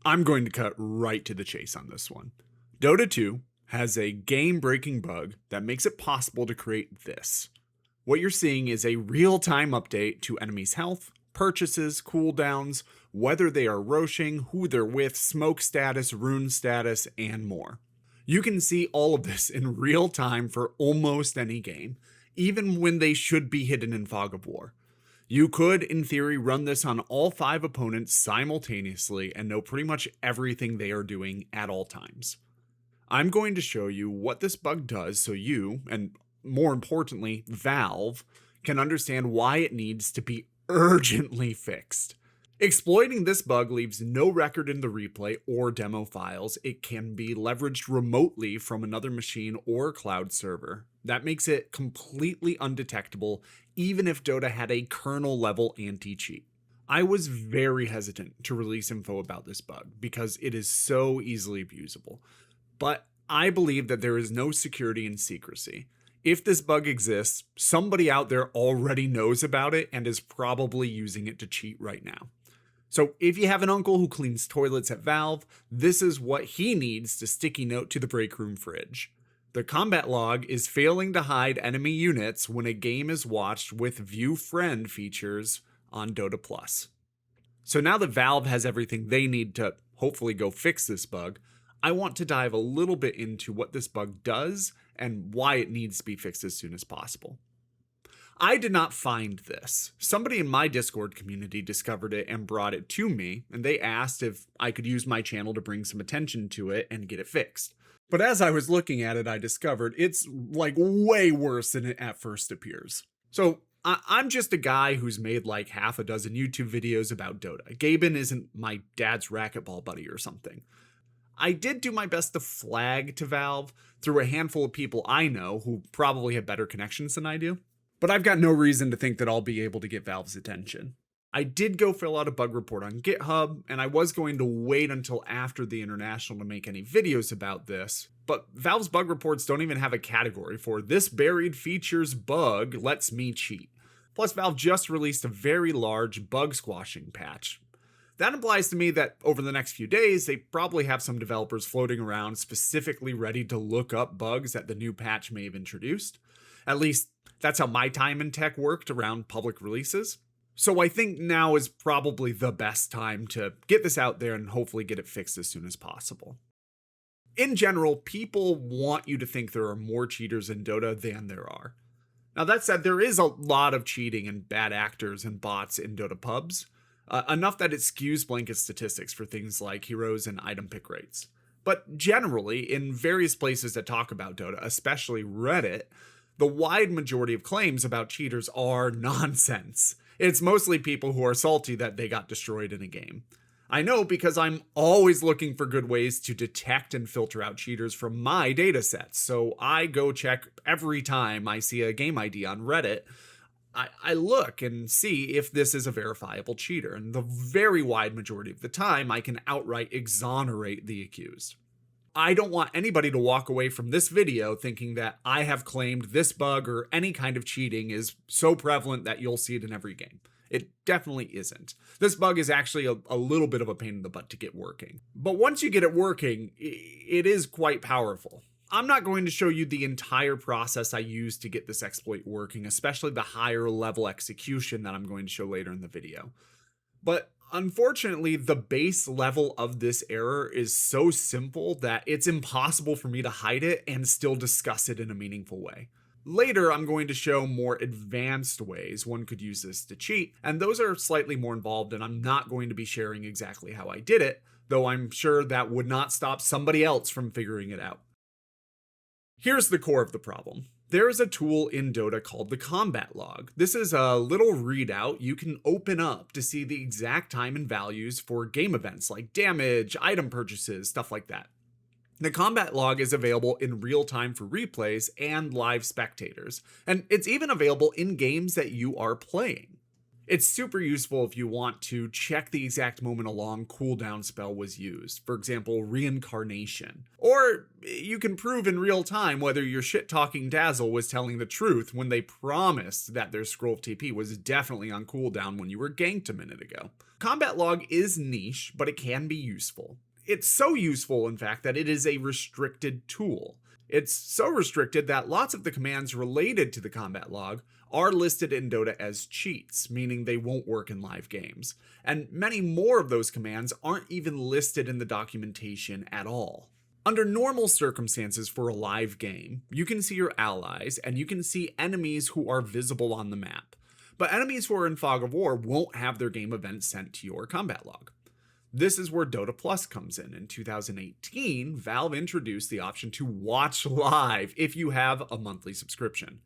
I'm going to cut right to the chase on this one. Dota 2 has a game-breaking bug that makes it possible to create this. What you're seeing is a real-time update to enemies' health, purchases, cooldowns, whether they are roshing, who they're with, smoke status, rune status, and more. You can see all of this in real time for almost any game, even when they should be hidden in Fog of War. You could, in theory, run this on all 5 opponents simultaneously and know pretty much everything they are doing at all times. I'm going to show you what this bug does so you, and more importantly, Valve, can understand why it needs to be urgently fixed. Exploiting this bug leaves no record in the replay or demo files. It can be leveraged remotely from another machine or cloud server. That makes it completely undetectable, even if Dota had a kernel level anti-cheat. I was very hesitant to release info about this bug because it is so easily abusable. But I believe that there is no security in secrecy. If this bug exists, somebody out there already knows about it and is probably using it to cheat right now. So if you have an uncle who cleans toilets at Valve, this is what he needs to sticky note to the break room fridge. The combat log is failing to hide enemy units when a game is watched with view friend features on Dota Plus. So now that Valve has everything they need to hopefully go fix this bug, I want to dive a little bit into what this bug does and why it needs to be fixed as soon as possible. I did not find this. Somebody in my Discord community discovered it and brought it to me, and they asked if I could use my channel to bring some attention to it and get it fixed. But as I was looking at it, I discovered it's like way worse than it at first appears. So I'm just a guy who's made like half a dozen YouTube videos about Dota. Gaben isn't my dad's racquetball buddy or something. I did do my best to flag to Valve through a handful of people I know who probably have better connections than I do. But I've got no reason to think that I'll be able to get Valve's attention. I did go fill out a bug report on GitHub, and I was going to wait until after the International to make any videos about this, but Valve's bug reports don't even have a category for "this buried features bug lets me cheat." Plus, Valve just released a very large bug squashing patch. That implies to me that over the next few days, they probably have some developers floating around specifically ready to look up bugs that the new patch may have introduced. At least, that's how my time in tech worked around public releases. So I think now is probably the best time to get this out there and hopefully get it fixed as soon as possible. In general, people want you to think there are more cheaters in Dota than there are. Now that said, there is a lot of cheating and bad actors and bots in Dota pubs, enough that it skews blanket statistics for things like heroes and item pick rates. But generally, in various places that talk about Dota, especially Reddit, the wide majority of claims about cheaters are nonsense. It's mostly people who are salty that they got destroyed in a game. I know because I'm always looking for good ways to detect and filter out cheaters from my datasets, so I go check every time I see a game ID on Reddit. I look and see if this is a verifiable cheater, and the very wide majority of the time I can outright exonerate the accused. I don't want anybody to walk away from this video thinking that I have claimed this bug or any kind of cheating is so prevalent that you'll see it in every game. It definitely isn't. This bug is actually a little bit of a pain in the butt to get working. But once you get it working, it is quite powerful. I'm not going to show you the entire process I used to get this exploit working, especially the higher level execution that I'm going to show later in the video. But unfortunately, the base level of this error is so simple that it's impossible for me to hide it and still discuss it in a meaningful way. Later, I'm going to show more advanced ways one could use this to cheat, and those are slightly more involved, and I'm not going to be sharing exactly how I did it, though I'm sure that would not stop somebody else from figuring it out. Here's the core of the problem. There is a tool in Dota called the combat log. This is a little readout you can open up to see the exact time and values for game events like damage, item purchases, stuff like that. The combat log is available in real time for replays and live spectators, and it's even available in games that you are playing. It's super useful if you want to check the exact moment a long cooldown spell was used, for example, reincarnation. Or you can prove in real time whether your shit-talking Dazzle was telling the truth when they promised that their scroll of TP was definitely on cooldown when you were ganked a minute ago. Combat log is niche, but it can be useful. It's so useful, in fact, that it is a restricted tool. It's so restricted that lots of the commands related to the combat log are listed in Dota as cheats, meaning they won't work in live games. And many more of those commands aren't even listed in the documentation at all. Under normal circumstances for a live game, you can see your allies and you can see enemies who are visible on the map. But enemies who are in Fog of War won't have their game events sent to your combat log. This is where Dota Plus comes in. In 2018, Valve introduced the option to watch live if you have a monthly subscription.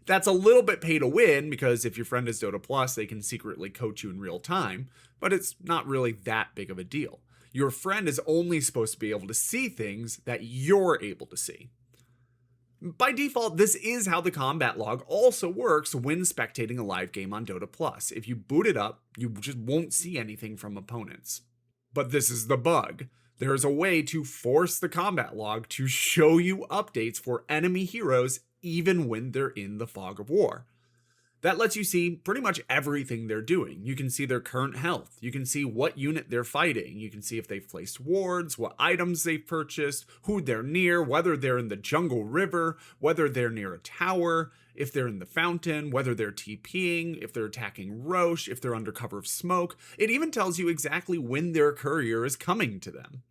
That's a little bit pay to win because if your friend is Dota Plus, they can secretly coach you in real time, but it's not really that big of a deal. Your friend is only supposed to be able to see things that you're able to see. By default, this is how the combat log also works when spectating a live game on Dota Plus. If you boot it up, you just won't see anything from opponents. But this is the bug. There is a way to force the combat log to show you updates for enemy heroes even when they're in the Fog of War. That lets you see pretty much everything they're doing. You can see their current health. You can see what unit they're fighting. You can see if they've placed wards, what items they've purchased, who they're near, whether they're in the jungle river, whether they're near a tower, if they're in the fountain, whether they're TPing, if they're attacking Roche, if they're under cover of smoke. It even tells you exactly when their courier is coming to them.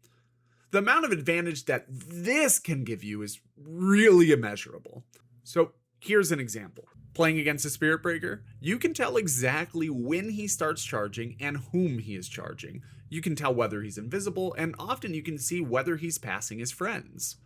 The amount of advantage that this can give you is really immeasurable. So here's an example. Playing against a Spirit Breaker, you can tell exactly when he starts charging and whom he is charging. You can tell whether he's invisible, and often you can see whether he's passing his friends.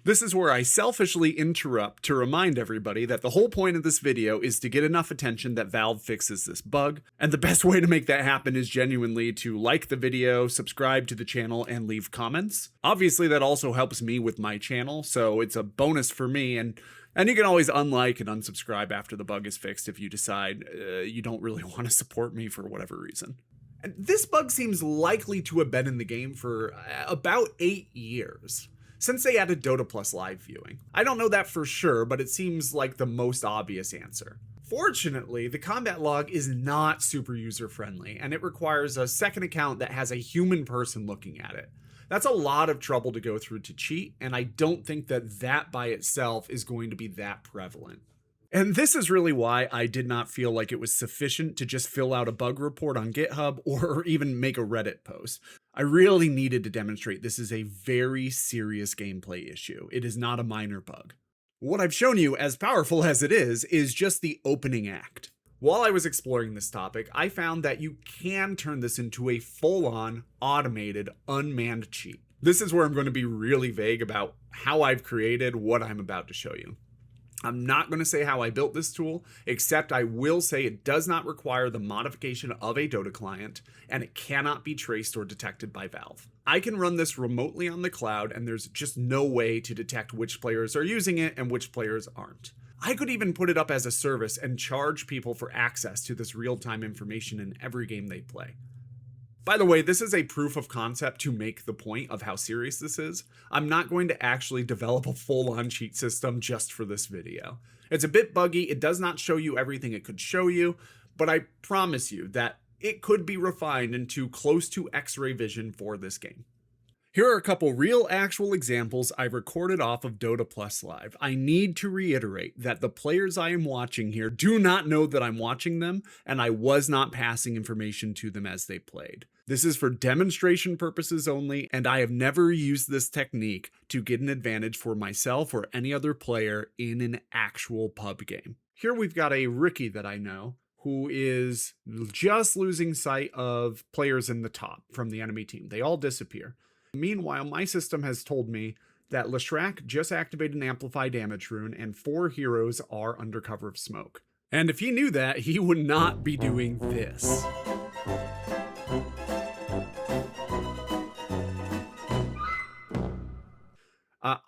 This is where I selfishly interrupt to remind everybody that the whole point of this video is to get enough attention that Valve fixes this bug, and the best way to make that happen is genuinely to like the video, subscribe to the channel, and leave comments. Obviously, that also helps me with my channel, so it's a bonus for me, and you can always unlike and unsubscribe after the bug is fixed if you decide you don't really want to support me for whatever reason. And this bug seems likely to have been in the game for about 8 years. Since they added Dota Plus live viewing. I don't know that for sure, but it seems like the most obvious answer. Fortunately, the combat log is not super user-friendly, and it requires a second account that has a human person looking at it. That's a lot of trouble to go through to cheat, and I don't think that by itself is going to be that prevalent. And this is really why I did not feel like it was sufficient to just fill out a bug report on GitHub or even make a Reddit post. I really needed to demonstrate this is a very serious gameplay issue. It is not a minor bug. What I've shown you, as powerful as it is just the opening act. While I was exploring this topic, I found that you can turn this into a full-on, automated, unmanned cheat. This is where I'm going to be really vague about how I've created what I'm about to show you. I'm not going to say how I built this tool, except I will say it does not require the modification of a Dota client, and it cannot be traced or detected by Valve. I can run this remotely on the cloud, and there's just no way to detect which players are using it and which players aren't. I could even put it up as a service and charge people for access to this real-time information in every game they play. By the way, this is a proof of concept to make the point of how serious this is. I'm not going to actually develop a full-on cheat system just for this video. It's a bit buggy, it does not show you everything it could show you, but I promise you that it could be refined into close to X-ray vision for this game. Here are a couple real actual examples I recorded off of Dota Plus Live. I need to reiterate that the players I am watching here do not know that I'm watching them, and I was not passing information to them as they played. This is for demonstration purposes only, and I have never used this technique to get an advantage for myself or any other player in an actual pub game. Here we've got a rookie that I know who is just losing sight of players in the top from the enemy team. They all disappear. Meanwhile, my system has told me that Leshrac just activated an Amplify damage rune and 4 heroes are under cover of smoke. And if he knew that, he would not be doing this.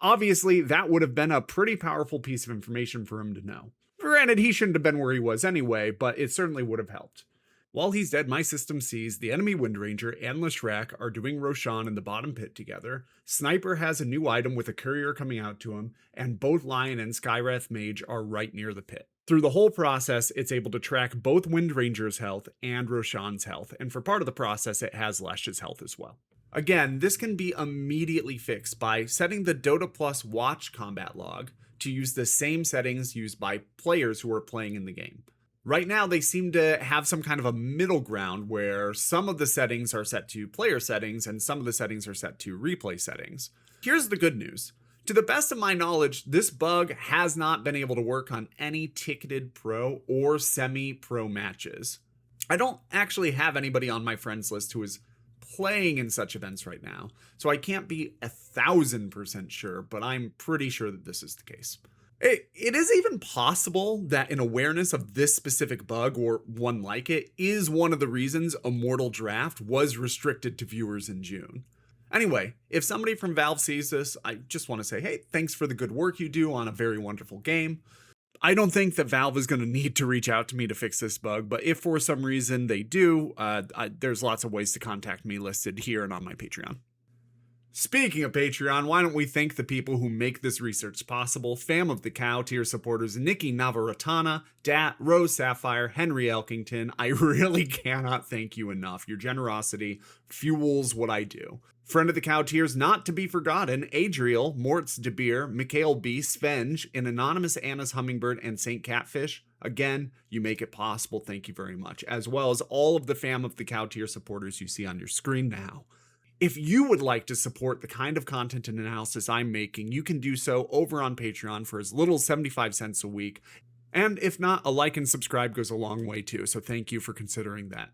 Obviously, that would have been a pretty powerful piece of information for him to know. Granted, he shouldn't have been where he was anyway, but it certainly would have helped. While he's dead, my system sees the enemy Windranger and Leshrac are doing Roshan in the bottom pit together. Sniper has a new item with a courier coming out to him, and both Lion and Skywrath Mage are right near the pit. Through the whole process, it's able to track both Windranger's health and Roshan's health, and for part of the process, it has Lesh's health as well. Again, this can be immediately fixed by setting the Dota Plus watch combat log to use the same settings used by players who are playing in the game. Right now, they seem to have some kind of a middle ground where some of the settings are set to player settings and some of the settings are set to replay settings. Here's the good news. To the best of my knowledge, this bug has not been able to work on any ticketed pro or semi-pro matches. I don't actually have anybody on my friends list who is playing in such events right now, so I can't be 1,000% sure, but I'm pretty sure that this is the case. It is even possible that an awareness of this specific bug, or one like it, is one of the reasons Immortal Draft was restricted to viewers in June. Anyway, if somebody from Valve sees this, I just want to say, hey, thanks for the good work you do on a very wonderful game. I don't think that Valve is going to need to reach out to me to fix this bug, but if for some reason they do, there's lots of ways to contact me listed here and on my Patreon. Speaking of Patreon, why don't we thank the people who make this research possible? Fam of the Cow tier supporters Nikki Navaratana, Dat, Rose Sapphire, Henry Elkington. I really cannot thank you enough. Your generosity fuels what I do. Friend of the Cow tiers not to be forgotten, Adriel, Mortz De Beer, Mikhail B, Svenge, an anonymous Anna's Hummingbird, and Saint Catfish. Again, you make it possible. Thank you very much. As well as all of the Fam of the Cow tier supporters you see on your screen now. If you would like to support the kind of content and analysis I'm making, you can do so over on Patreon for as little as 75 cents a week. And if not, a like and subscribe goes a long way too, so thank you for considering that.